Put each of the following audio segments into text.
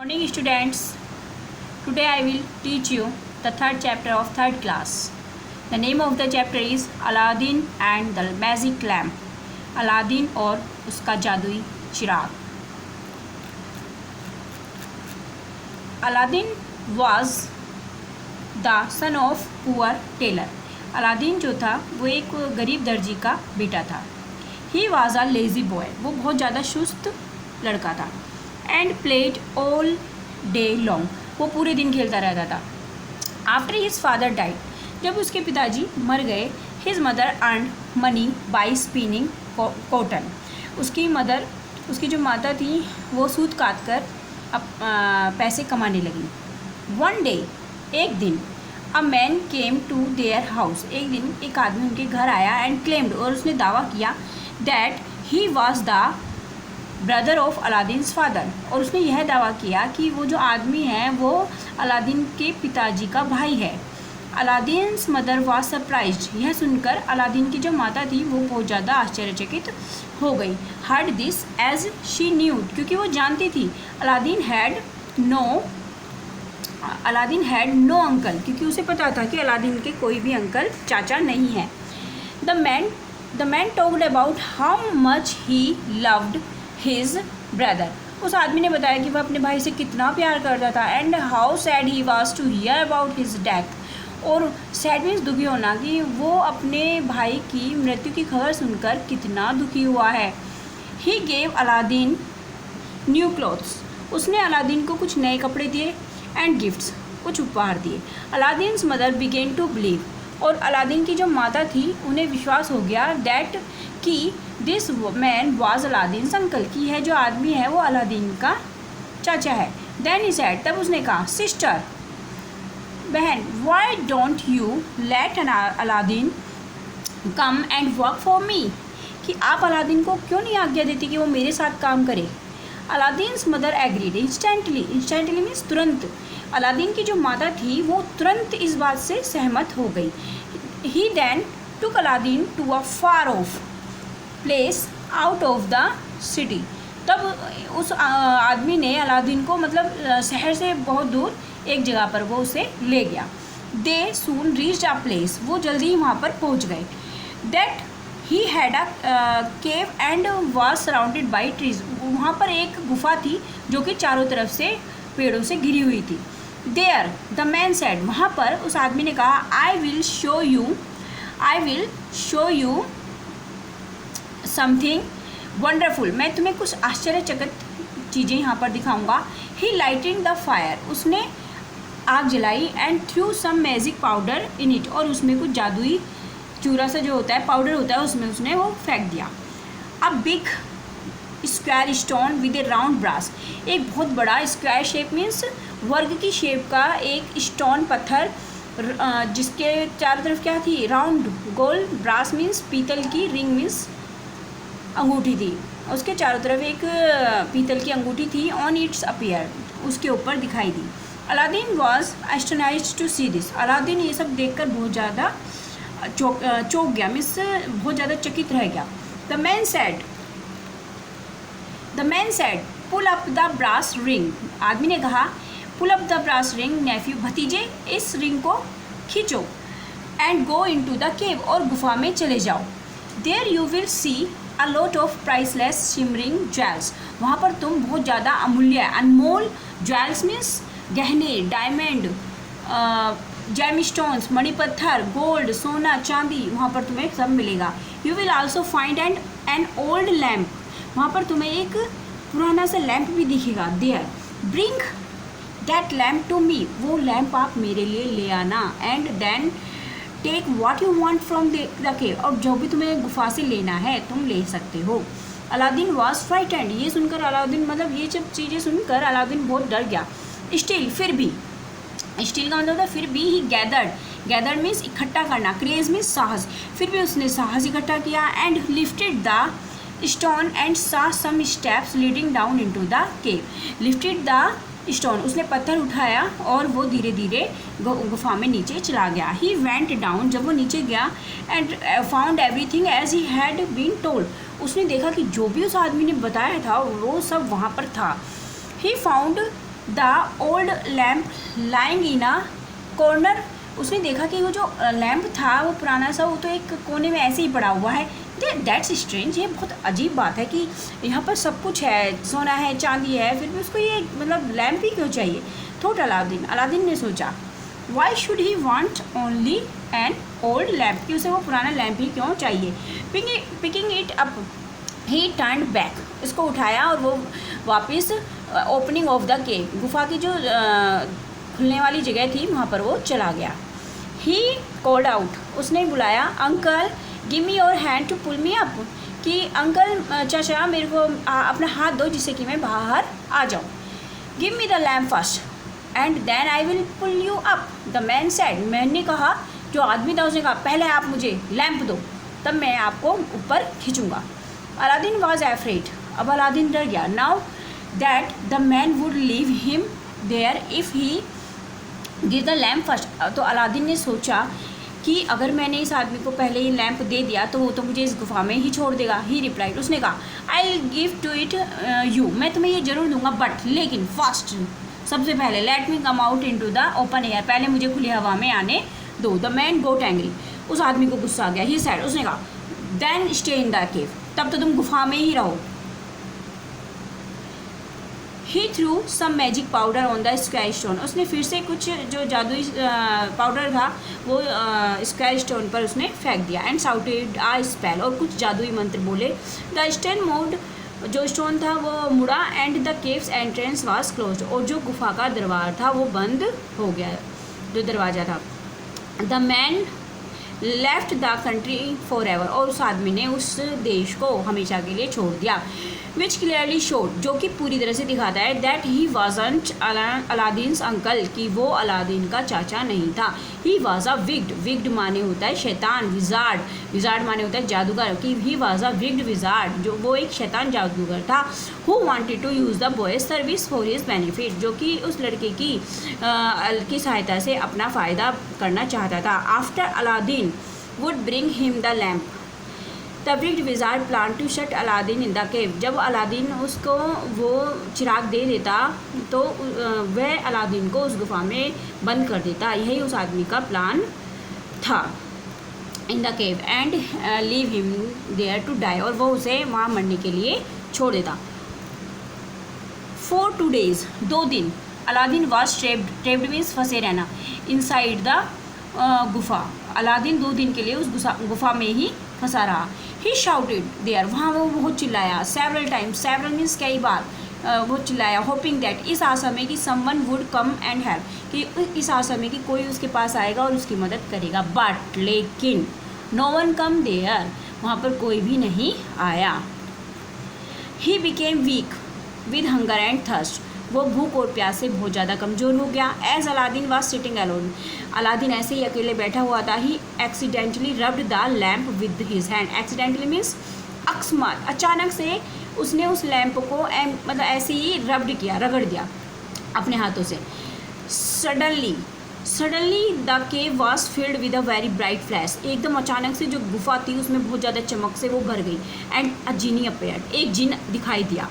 Morning students, today I will teach you the third chapter of third class. The name of the chapter is Aladdin and the Magic Lamp. Aladdin और उसका जादुई चिराग. Aladdin was the son of poor tailor. Aladdin जो था वो एक गरीब दर्जी का बेटा था. He was a lazy boy. वो बहुत ज़्यादा सुस्त लड़का था. And played all day long. वो पूरे दिन खेलता रहता था. After his father died. जब उसके पिताजी मर गए, his mother earn money by spinning cotton. उसकी जो माता थी वो सूत काट कर पैसे कमाने लगी. वन डे, एक दिन, a man came to their house. एक दिन एक आदमी उनके घर आया एंड क्लेम्ड, और उसने दावा किया that he was the brother of Aladdin's father. और उसने यह दावा किया कि वो जो आदमी है वो अलादीन के पिताजी का भाई है. अलादीन्स मदर वाज सरप्राइज्ड. यह सुनकर अलादीन की जो माता थी वो बहुत ज़्यादा आश्चर्यचकित हो गई. Heard this as she knew, क्योंकि वो जानती थी अलादीन हैड नो अंकल, क्योंकि उसे पता था कि अलादीन के कोई भी अंकल चाचा नहीं है. The man talked about how much he loved his brother. उस आदमी ने बताया कि वह अपने भाई से कितना प्यार करता था. And how sad he was to hear about his death. और सैड मीन्स दुखी होना, कि वो अपने भाई की मृत्यु की खबर सुनकर कितना दुखी हुआ है. He gave Aladdin new clothes. उसने अलादीन को कुछ नए कपड़े दिए. एंड गिफ्ट्स, कुछ उपहार दिए. अलादीन्स मदर बिगेन टू बिलीव. और अलादीन की जो माता थी उन्हें विश्वास हो गया दैट कि दिस मैन वाज अलादीन्स अंकल, की है जो आदमी है वो अलादीन का चाचा है. देन ही सेड, तब उसने कहा, सिस्टर, बहन, why don't you let Aladdin come and work for me, कि आप अलादीन को क्यों नहीं आज्ञा देती कि वो मेरे साथ काम करे. Aladdin's mother agreed instantly. Instantly means तुरंत. अलादीन की जो माता थी वो तुरंत इस बात से सहमत हो गई. He then took Aladdin to a far off place out of the city. तब उस आदमी ने अलादीन को मतलब शहर से बहुत दूर एक जगह पर वो उसे ले गया. दे सून रीच्ड अ प्लेस. वो जल्दी ही वहाँ पर पहुँच गए. That he had a cave and was surrounded by trees. वहाँ पर एक गुफा थी जो कि चारों तरफ से पेड़ों से घिरी हुई थी. There the man said. वहाँ पर उस आदमी ने कहा, आई will show you something wonderful. मैं तुम्हें कुछ आश्चर्यचकित चीज़ें यहाँ पर दिखाऊंगा. He lighted the fire. उसने आग जलाई. And threw some magic powder in it. और उसमें कुछ जादुई चूरा सा जो होता है, पाउडर होता है, उसमें उसने वो फेंक दिया. A big square stone with a round brass. एक बहुत बड़ा स्क्वायर शेप मीन्स वर्ग की शेप का एक स्टोन पत्थर, जिसके चारों तरफ क्या थी, राउंड गोल. ब्रास मीन्स पीतल की, रिंग मीन्स अंगूठी थी. उसके चारों तरफ एक पीतल की अंगूठी थी. ऑन इट्स अपीयर, उसके ऊपर दिखाई दी. Aladdin was astonished to see this. Aladdin ये सब देखकर बहुत ज़्यादा चौंक गया, मीन्स बहुत ज़्यादा चकित रह गया. The man said pull up the brass ring. आदमी ने कहा, pull up the brass ring nephew, भतीजे इस रिंग को खींचो. And go into the cave, और गुफा में चले जाओ. There you will see a lot of priceless shimmering jewels. वहाँ पर तुम बहुत ज़्यादा अमूल्य, अनमोल, ज्वेल्स मीन्स गहने, डायमंड, जेम स्टोन्स, मणिपत्थर, गोल्ड, सोना, चांदी, वहाँ पर तुम्हें सब मिलेगा. You will also find an old lamp. वहाँ पर तुम्हें एक पुराना सा लैम्प भी दिखेगा. There bring that lamp to me. वो लैम्प आप मेरे लिए ले आना. And then take what you want from the cave. और जो भी तुम्हें गुफा से लेना है तुम ले सकते हो. Aladdin was frightened. ये सुनकर अलादीन, मतलब ये सब चीज़ें सुनकर अलादीन बहुत डर गया. स्टिल, फिर भी, स्टिल का मतलब था फिर भी. ही गैदर्ड मीन्स इकट्ठा करना, क्रेज मीन्स साहस. फिर भी उसने साहस इकट्ठा किया. And lifted the stone and saw some steps leading down into the cave. Lifted the stone, उसने पत्थर उठाया और वो धीरे धीरे गुफा में नीचे चला गया. He went down. जब वो नीचे गया, and found everything as he had been told. उसने देखा कि जो भी उस आदमी ने बताया था वो सब वहाँ पर था. He found the old lamp lying in a corner. उसने देखा कि वो जो लैम्प था वो पुराना सा, वो तो एक कोने में ऐसे ही पड़ा हुआ है। दैट्स स्ट्रेंज, ये बहुत अजीब बात है कि यहाँ पर सब कुछ है, सोना है, चांदी है, फिर भी उसको ये मतलब लैम्प ही क्यों चाहिए। थॉट अलादीन, अलादीन ने सोचा, why should he want only an old lamp, कि उसे वो पुराना लैम्प ही क्यों चाहिए। Picking it up he turned back, इसको उठाया और वो वापस ओपनिंग ऑफ द केव, गुफा की जो खुलने वाली जगह थी वहाँ पर वो चला गया। ही कॉल्ड आउट, उसने बुलाया, uncle give me your hand to pull me up, कि अंकल चाचा मेरे को अपना हाथ दो जिससे कि मैं बाहर आ जाऊँ। Give me the lamp first and then I will pull you up, the man said, man ने कहा, जो आदमी था उसने कहा, पहले आप मुझे लैम्प दो तब मैं आपको ऊपर खींचूँगा। अलादीन वॉज एफ्रेड, अब अलादीन डर गया। Now that the man would leave him there if he give the lamp first, तो अलादीन ने सोचा कि अगर मैंने इस आदमी को पहले ही लैंप दे दिया तो वो तो मुझे इस गुफा में ही छोड़ देगा। ही रिप्लाइड, उसने will, I to it you इट यू, मैं तुम्हें ये ज़रूर दूंगा, बट लेकिन फर्स्ट, सबसे पहले let me come out into the open air, पहले मुझे खुली हवा में आने दो। द मैन गोट एंग्री, उस आदमी को गुस्सा आ गया। ही सैड, उसने कहा, then stay in the cave, तब तो तुम गुफा में ही रहो। He threw some magic powder on the square stone, उसने फिर से कुछ जो जादुई पाउडर था वो स्क्वायर स्टोन पर उसने फेंक दिया। एंड साउटेड आ स्पेल, और कुछ जादुई मंत्र बोले। द स्टोन मूव्ड, जो स्टोन था वो मुड़ा। And the caves entrance was closed, और जो गुफा का दरवाज़ा था वो बंद हो गया, जो दरवाज़ा था। The man left the country for ever, और उस आदमी ने उस देश को हमेशा के लिए छोड़ दिया। विच क्लियरली शोड, जो कि पूरी तरह से दिखाता है, दैट ही वाजंट अलादीन्स अंकल, कि वो अलादीन का चाचा नहीं था। ही वाज अ विग्ड, विग्ड माने होता है शैतान, विजार्ड, विजार्ड माने होता है जादूगर, कि ही वाज अ विग्ड विजार्ड, जो वो एक शैतान जादूगर था। Who wanted to use the boy's service for his benefit, जो कि उस लड़के की सहायता से अपना फ़ायदा करना चाहता था। After Aladdin would bring him the lamp, the wicked wizard plan to shut Aladdin in the cave, जब अलादीन उसको वो चिराग दे देता तो वह अलादीन को उस गुफा में बंद कर देता। यही उस आदमी का प्लान था। In the cave and leave him there to die, और वो उसे वहाँ मरने के लिए छोड़ देता। फॉर 2 days, 2 दिन, अलादीन वॉज ट्रेप्ड मीन्स फंसे रहना, इनसाइड द गुफा, अलादीन 2 दिन के लिए उस गुफा में ही फंसा रहा। ही शाउटेड देयर, वहाँ वो बहुत चिल्लाया। सेवरल टाइम्स, सेवरल मीन्स कई बार, वो चिल्लाया। होपिंग दैट, इस आशा में कि someone would come and help, कि इस आशा में कि कोई उसके पास आएगा और उसकी मदद करेगा। बट लेकिन नो वन कम देयर, वहाँ पर कोई भी नहीं आया। He became weak with hunger and thirst, वो भूख और प्यास से बहुत ज़्यादा कमज़ोर हो गया। As Aladdin was sitting alone, Aladdin ऐसे ही अकेले बैठा हुआ था। He accidentally rubbed the lamp with his hand, accidentally means अकस्मात, अचानक से उसने उस लैम्प को मतलब ऐसे ही रब्ड किया, रगड़ दिया अपने हाथों से। Suddenly the cave was filled with a very bright flash, एकदम अचानक से जो गुफा थी उसमें बहुत ज़्यादा चमक से वो भर गई। एंड अ जीनी अपीयर्ड, एक जिन दिखाई दिया।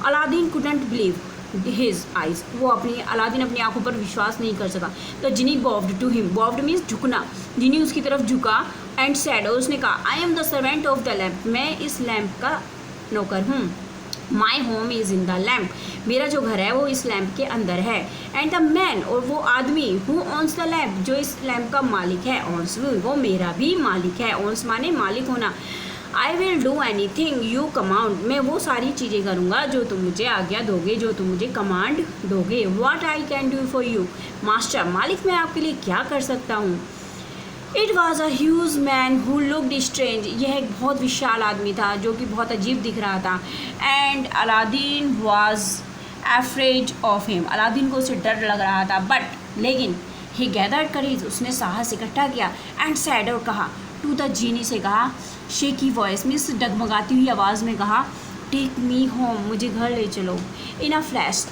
Aladdin couldn't believe his eyes, वो अलादीन अपनी आंखों पर विश्वास नहीं कर सका। The genie bowed to him, bowed means झुकना, जिनी उसकी तरफ झुका। एंड सैड, और उसने will, I am the servant of the lamp, मैं इस लैम्प का नौकर हूँ। My home is in the lamp, मेरा जो घर है वो इस लैम्प के अंदर है। एंड द मैन, और वो आदमी, हु ऑन्स द लैम्प, जो इस लैम्प का मालिक है, ऑन्स, वो मेरा भी मालिक है। ऑन्स माने मालिक होना। I will do any thing you command, मैं वो सारी चीज़ें करूँगा जो तुम मुझे आज्ञा दोगे, जो तुम मुझे कमांड दोगे। What I can do for you master, मालिक मैं आपके लिए क्या कर सकता हूँ। It was a huge man who looked strange, यह एक बहुत विशाल आदमी था जो कि बहुत अजीब दिख रहा था। And Aladdin was afraid of him, Aladdin को उससे डर लग रहा था। बट लेकिन ही गैदर्ड करेज, उसने साहस इकट्ठा किया। एंड सैड, और कहा, टू द जीनी से कहा, शेकी वॉइस मीन्स डगमगाती हुई आवाज़ में कहा, टेक मी होम, मुझे घर ले चलो। इन अ फ्लैश,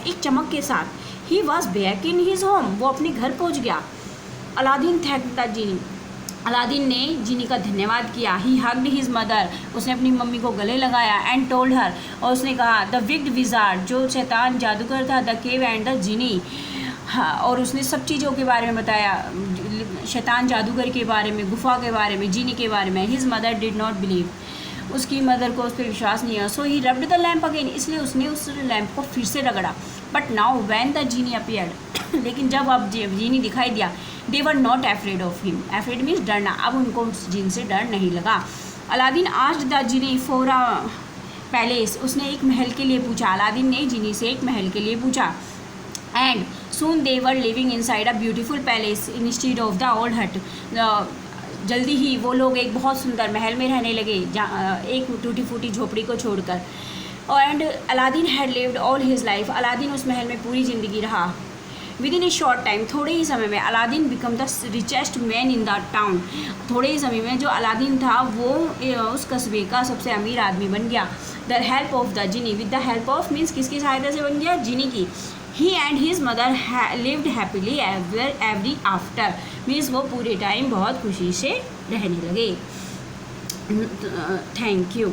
एक चमक के साथ। He was back in his home, वो अपने घर पहुंच गया। Aladdin thanked the genie, Aladdin ने जिनी का धन्यवाद किया। ही हग्ड हिज मदर, उसने अपनी मम्मी को गले लगाया। एंड टोल्ड हर, और उसने कहा द विक्ड विजार्ड, जो शैतान जादूगर था, द केव एंड द जिनी, हाँ, और उसने सब चीज़ों के बारे में बताया, शैतान जादूगर के बारे में, गुफा के बारे में, जिनी के बारे में। His mother did not believe, उसकी मदर को उस पर विश्वास नहीं है। So he rubbed the lamp again, इसलिए उसने उस लैम्प को फिर से रगड़ा। But now when the genie appeared, लेकिन जब अब जीनी दिखाई दिया, they were not afraid of him, afraid means डरना, अब उनको उस जिन से डर नहीं लगा। Aladdin asked the genie for a palace, उसने एक महल के लिए पूछा। अलादीन ने जीनी से एक महल के लिए पूछा। And soon they were living inside a beautiful palace instead of the old हट, जल्दी ही वो लोग एक बहुत सुंदर महल में रहने लगे, एक टूटी फूटी झोपड़ी को छोड़कर। And Aladdin had lived all his life, Aladdin उस महल में पूरी ज़िंदगी रहा। With in A short time, थोड़े ही समय में, Aladdin become the richest man in the town, थोड़े ही समय में जो अलादीन था वो उस कस्बे का सबसे अमीर आदमी बन गया। The help of the genie, with the help of means किसकी सहायता से बन गया? जिनी की। He and his mother lived happily every after, means वो पूरे टाइम बहुत खुशी से रहने लगे। Thank you.